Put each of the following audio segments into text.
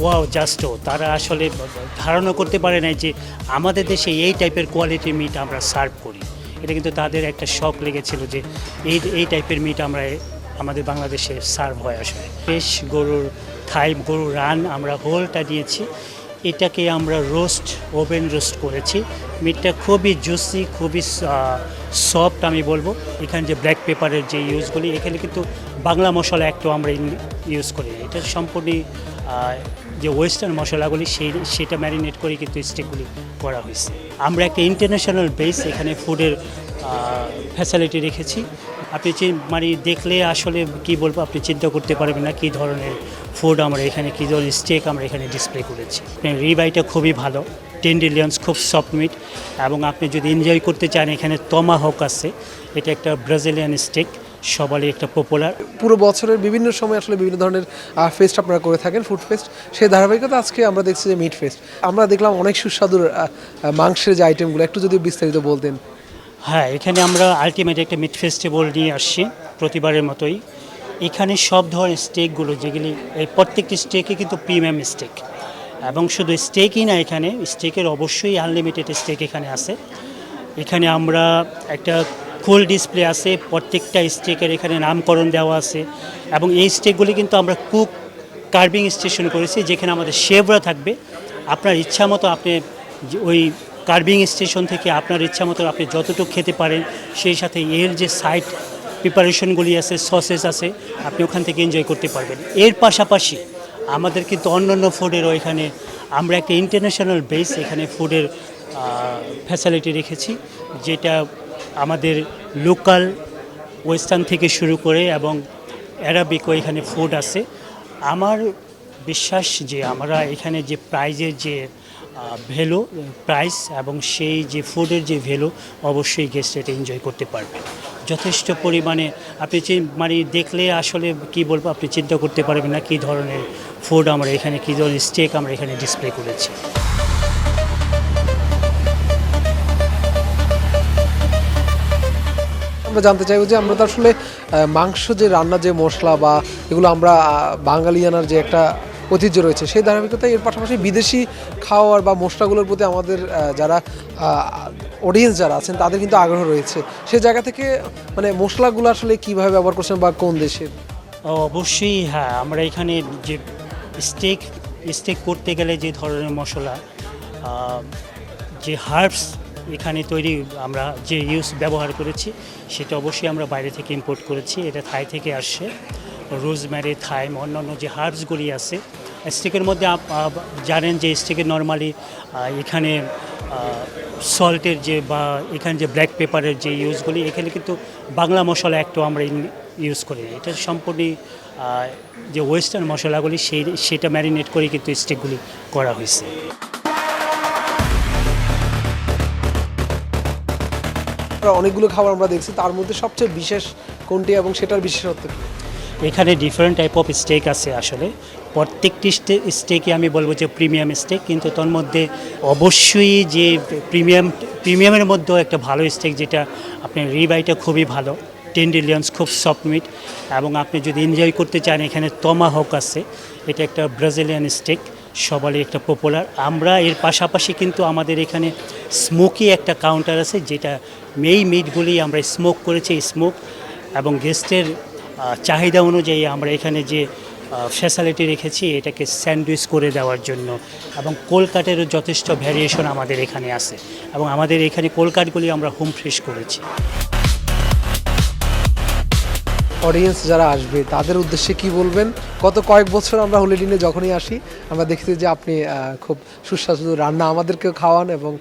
Wow জাস্টও তারা আসলে ধারণা করতে পারে না যে আমাদের দেশে এই টাইপের কোয়ালিটির মিট আমরা সার্ভ করি। এটা কিন্তু তাদের একটা শখ লেগেছিল যে এই টাইপের মিট আমরা আমাদের বাংলাদেশে সার্ভ হয় আসলে। বেশ গরুর থাই গরুর রান আমরা হোলটা নিয়েছি, এটাকে আমরা ওভেন রোস্ট করেছি। মিটটা খুবই জুসি, খুবই সফট আমি বলবো। এখানে যে ব্ল্যাক পেপারের যে ইউজগুলি, এখানে কিন্তু বাংলা মশলা একটু আমরা ইউজ করি। এটা সম্পূর্ণ যে ওয়েস্টার্ন মশলাগুলি সেটা ম্যারিনেট করে কিন্তু স্টেকগুলি করা হয়েছে। আমরা একটা ইন্টারন্যাশনাল বেস এখানে ফুডের ফ্যাসিলিটি রেখেছি। আপনি মানে দেখলে আসলে কি বলবো, আপনি চিন্তা করতে পারবেন না কী ধরনের ফুড আমরা এখানে, কী ধরনের স্টেক আমরা এখানে ডিসপ্লে করেছি। রিবাইটা খুবই ভালো, টেন্ডেলিয়ান্স খুব সফট মিট, এবং আপনি যদি এনজয় করতে চান এখানে টমাহক আছে, এটা একটা ব্রাজিলিয়ান স্টেক, সবারই একটা পপুলার। পুরো বছরের বিভিন্ন সময় আসলে বিভিন্ন ধরনের ফেস্ট আপনারা করে থাকেন, ফুড ফেস্ট। সেই ধারাবাহিকতা আজকে আমরা দেখছি যে মিট ফেস্ট। আমরা দেখলাম অনেক সুস্বাদুর মাংসের যে আইটেমগুলো, একটু যদি বিস্তারিত বলতেন। হ্যাঁ, এখানে আমরা আলটিমেট একটা মিট ফেস্টিভ্যাল নিয়ে আসছি প্রতিবারের মতোই। এখানে সব ধরনের স্টেকগুলো যেগুলি, এই প্রত্যেকটি স্টেকই কিন্তু প্রিমিয়াম স্টেক, এবং শুধু স্টেকই না, এখানে স্টেকের অবশ্যই আনলিমিটেড স্টেক এখানে আছে। এখানে আমরা একটা ফুল ডিসপ্লে আছে, প্রত্যেকটা স্টেকের এখানে নামকরণ দেওয়া আছে, এবং এই স্টেকগুলি কিন্তু আমরা কুক কার্ভিং স্টেশন করেছি, যেখানে আমাদের শেফরা থাকবে। আপনার ইচ্ছা মতো আপনি ওই কার্ভিং স্টেশন থেকে আপনার ইচ্ছা মতো আপনি যতটুকু খেতে পারেন, সেই সাথে এর যে সাইড প্রিপারেশনগুলি আছে, সসেস আছে, আপনি ওখান থেকে এনজয় করতে পারবেন। এর পাশাপাশি আমাদের কিন্তু অন্যান্য ফুডেরও এখানে আমরা একটা ইন্টারন্যাশনাল বেস এখানে ফুডের ফ্যাসিলিটি রেখেছি, যেটা আমাদের লোকাল ওয়েস্টার্ন থেকে শুরু করে এবং অ্যারাবিকও এখানে ফুড আছে। আমার বিশ্বাস যে আমরা এখানে যে প্রাইজের যে ভ্যালু প্রাইস এবং সেই যে ফুডের যে ভ্যালু, অবশ্যই গেস্ট এটা এনজয় করতে পারবেন যথেষ্ট পরিমাণে। আপনি মানে দেখলে আসলে কি বলবো, আপনি চিন্তা করতে পারবেন না কী ধরনের ফুড আমরা এখানে, কী ধরনের স্টেক আমরা এখানে ডিসপ্লে করেছি। আমরা জানতে চাইবো যে আমরা তো আসলে মাংস যে রান্না, যে মশলা বা এগুলো আমরা বাঙালিয়ানার যে একটা ঐতিহ্য রয়েছে, সেই ধারাবাহিকতায় এর পাশাপাশি বিদেশি খাওয়ার বা মশলাগুলোর প্রতি আমাদের যারা অডিয়েন্স যারা আছেন তাদের কিন্তু আগ্রহ রয়েছে। সেই জায়গা থেকে মানে মশলাগুলো আসলে কীভাবে ব্যবহার করছেন বা কোন দেশের? অবশ্যই হ্যাঁ, আমরা এখানে যে স্টেক করতে গেলে যে ধরনের মশলা, যে হার্বস এখানে তৈরি আমরা যে ব্যবহার করেছি, সেটা অবশ্যই আমরা বাইরে থেকে ইম্পোর্ট করেছি। এটা থাই থেকে আসছে, রোজমেরি, থাইম, অন্যান্য যে হার্বসগুলি আছে। স্টেকের মধ্যে জানেন যে স্টেকের নর্মালি এখানে সল্টের যে বা এখানে যে ব্ল্যাক পেপারের যে ইউজগুলি, এখানে কিন্তু বাংলা মশলা একটু আমরা ইউজ করি। এটা সম্পূর্ণ যে ওয়েস্টার্ন মশলাগুলি সেটা ম্যারিনেট করে কিন্তু স্টেকগুলি করা হয়েছে। অনেকগুলো খাবার আমরা দেখছি, তার মধ্যে সবচেয়ে বিশেষ কোনটি এবং সেটার বিশেষত্ব কী? এখানে ডিফারেন্ট টাইপ অফ স্টেক আছে আসলে। প্রত্যেকটি স্টেকই আমি বলবো যে প্রিমিয়াম স্টেক, কিন্তু তার মধ্যে অবশ্যই যে প্রিমিয়ামের মধ্যেও একটা ভালো স্টেক, যেটা আপনার রিবাইটা খুবই ভালো, টেন্ডেলিয়ান্স খুব সফট মিট, এবং আপনি যদি এনজয় করতে চান এখানে টমাহক আছে, এটা একটা ব্রাজিলিয়ান স্টেক, সবারই একটা পপুলার। আমরা এর পাশাপাশি কিন্তু আমাদের এখানে স্মোকি একটা কাউন্টার আছে, যেটা এই মিটগুলি আমরা স্মোক করেছি। স্মোক এবং গেস্টের চাহিদা অনুযায়ী আমরা এখানে যে ফ্যাসিলিটি রেখেছি, এটাকে স্যান্ডউইচ করে দেওয়ার জন্য, এবং কোলকাটেরও যথেষ্ট ভ্যারিয়েশন আমাদের এখানে আছে, এবং আমাদের এখানে কোলকাটগুলি আমরা হোম ফ্রেশ করেছি। অডিয়েন্স যারা আসবে তাদের উদ্দেশ্যে কি বলবেন? গত কয়েক বছর আমরা হলিডে যখনই আসি আমরা দেখছি যে আপনি খুব সুস্বাদু রান্না আমাদেরকেও খাওয়ান এবং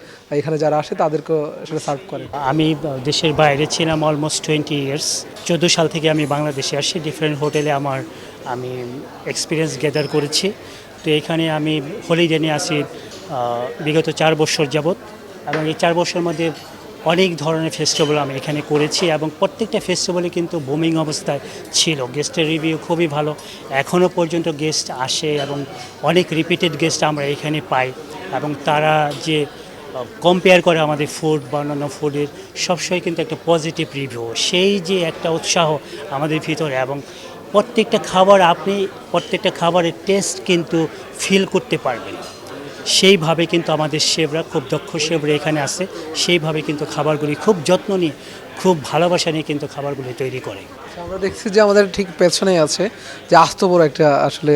এখানে যারা আসে তাদেরকেও সেটা সার্ভ করেন। আমি দেশের বাইরে ছিলাম অলমোস্ট 20 ইয়ার্স। 14 সাল থেকে আমি বাংলাদেশে আসি, ডিফারেন্ট হোটেলে আমি এক্সপিরিয়েন্স গ্যাদার করেছি। তো এখানে আমি হলিডে নিয়ে আসি বিগত 4 বছর যাবৎ, এবং এই 4 বছরের মধ্যে অনেক ধরনের ফেস্টিভ্যাল আমি এখানে করেছি, এবং প্রত্যেকটা ফেস্টিভ্যালে কিন্তু বুমিং অবস্থায় ছিল। গেস্টের রিভিউ খুবই ভালো, এখনও পর্যন্ত গেস্ট আসে, এবং অনেক রিপিটেড গেস্ট আমরা এখানে পাই, এবং তারা যে কম্পেয়ার করে আমাদের ফুড বা অন্যান্য ফুডের, সবসময় কিন্তু একটা পজিটিভ রিভিউ, সেই যে একটা উৎসাহ আমাদের ভিতরে, এবং প্রত্যেকটা খাবার আপনি প্রত্যেকটা খাবারের টেস্ট কিন্তু ফিল করতে পারবেন। সেইভাবে কিন্তু আমাদের শেফরা, খুব দক্ষ শেফরা এখানে আসে, সেইভাবে কিন্তু খাবারগুলি খুব যত্ন নিয়ে, খুব ভালোবাসা নিয়ে কিন্তু খাবারগুলি তৈরি করে। আমরা দেখছি যে আমাদের ঠিক পেছনেই আছে যে আস্ত বড় একটা আসলে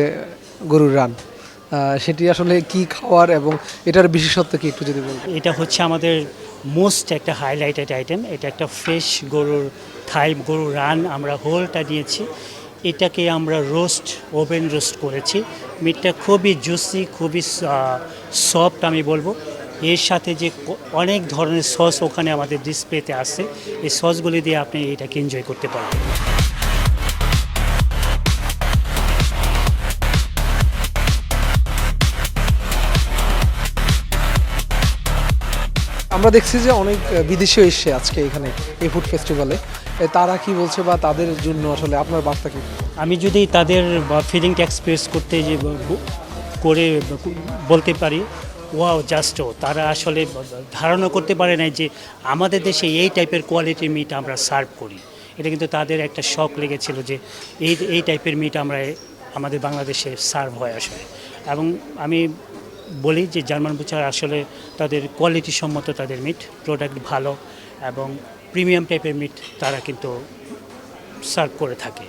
গরুর রান, সেটি আসলে কি খাওয়ার এবং এটার বিশেষত্ব কি একটু যদি বলতেন। এটা হচ্ছে আমাদের মোস্ট একটা হাইলাইটেড আইটেম। এটা একটা ফ্রেশ গরুর থাই, গরুর রান আমরা হোলটা নিয়েছি। এটাকে আমরা রোস্ট, ওভেন রোস্ট করেছি। মিটটা খুবই জুসি, খুবই সফট আমি বলবো। এর সাথে যে অনেক ধরনের সস ওখানে আমাদের ডিসপ্লেতে আছে, এই সসগুলি দিয়ে আপনি এটাকে এনজয় করতে পারবেন। আমরা দেখছি যে অনেক বিদেশিও এসছে আজকে এখানে এই ফুড ফেস্টিভ্যালে, তারা কি বলছে বা তাদের জন্য আসলে আপনার বার্তা কি? আমি যদি তাদের ফিলিংটা এক্সপ্রেস করতে যে করে বলতে পারি, ওয়াও জাস্টও তারা আসলে ধারণা করতে পারে না যে আমাদের দেশে এই টাইপের কোয়ালিটির মিট আমরা সার্ভ করি। এটা কিন্তু তাদের একটা শখ লেগেছিল যে এই টাইপের মিট আমরা আমাদের বাংলাদেশে সার্ভ হয় আসলে। এবং আমি বলি যে জার্মান বুচার আসলে তাদের কোয়ালিটি সম্মত, তাদের মিট প্রোডাক্ট ভালো এবং প্রিমিয়াম টাইপের মিট তারা কিন্তু সার্ভ করে থাকে।